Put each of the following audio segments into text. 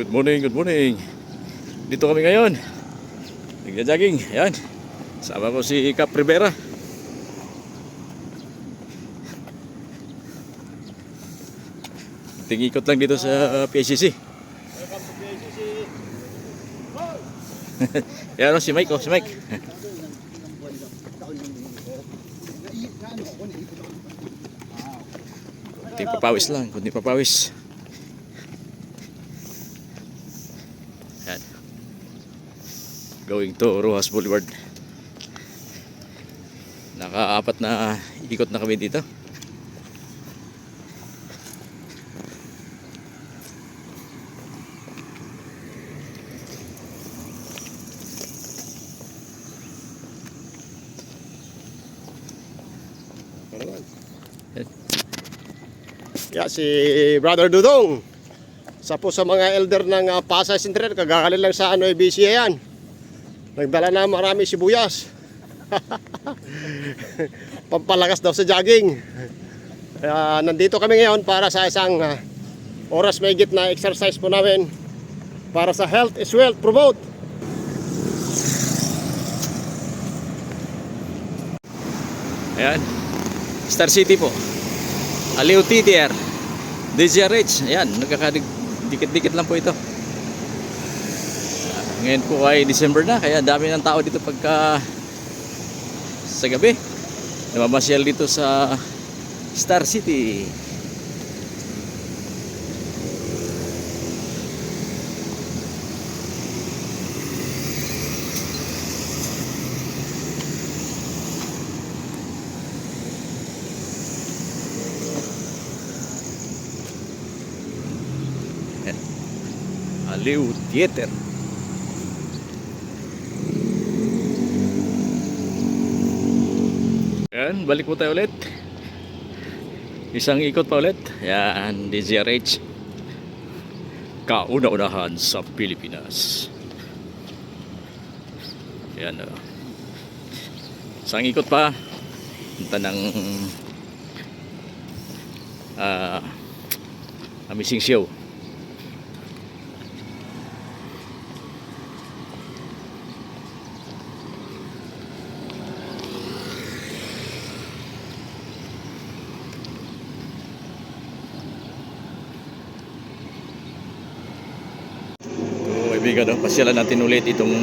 Good morning, good morning. Dito kami ngayon. Nagja-jogging. Ayan. Sama ko si Cap Rivera. Tingikot lang dito sa PCC. Welcome to PCC. Ayan o, si Mike. Si Mike. Kunti papawis lang. Kunti papawis. Ayan. Going to Rojas Boulevard. Naka-apat na ikot na kami dito. Yeah, si Brother Dudong. Sa po sa mga elder ng Pasay Central, kagaling lang sa ABC yan. Nagdala na marami sibuyas. Pampalakas daw sa jogging. Nandito kami ngayon para sa isang oras may na exercise po namin para sa health is wealth promote. Ayan. Star City po. Aliw TTR. DZRH. Ayan. Nagkakadikit-dikit lang po ito. Ngayon po ay December na. Kaya dami ng tao dito pagka sa gabi. Namamasyal dito sa Star City. Aliw Theater. Ayan, balik po tayo ulit. Isang ikot pa ulit. Ayan, DZRH. Kauna-unahan sa Pilipinas. Ayan o. Isang ikot pa. Punta ng Amazing Show. Kaibigan, no? Pasyalan natin ulit itong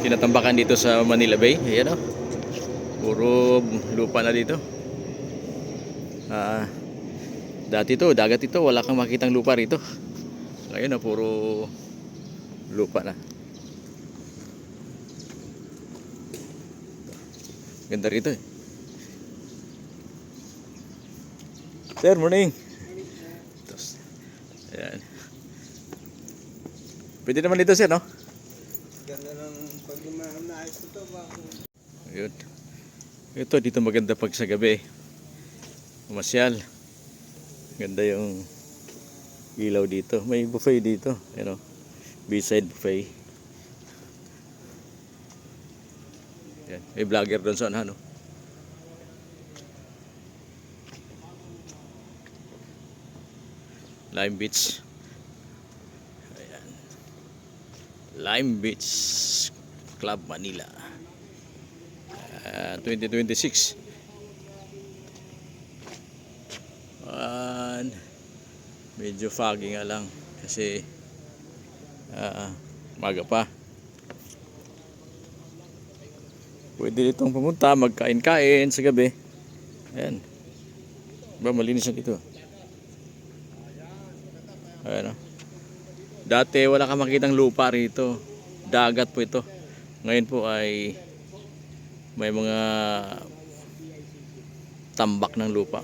tinatambakan dito sa Manila Bay. Ayan, no? Puro lupa na dito. Dati to, dagat ito, wala kang makitang lupa rito. Ngayon na puro lupa na. Ganda rito eh. Sir, morning. Ayan. Pwede naman dito sir, no? Ganda ng pag-umanayos ito ba? Ayun. Ito dito maganda pag sa gabi. Masyal. Ganda yung ilaw dito. May buffet dito, you know. B-side buffet. Yan. May vlogger doon sa ano. Lime Beach. Lime Beach Club Manila 2026. Medyo foggy nga lang kasi maga pa. Pwede ditong pumunta, magkain-kain sa gabi. Ayan. Ba, malinis na dito. Ayan, dati wala kang makitang lupa rito. Dagat po ito. Ngayon po ay may mga tambak ng lupa.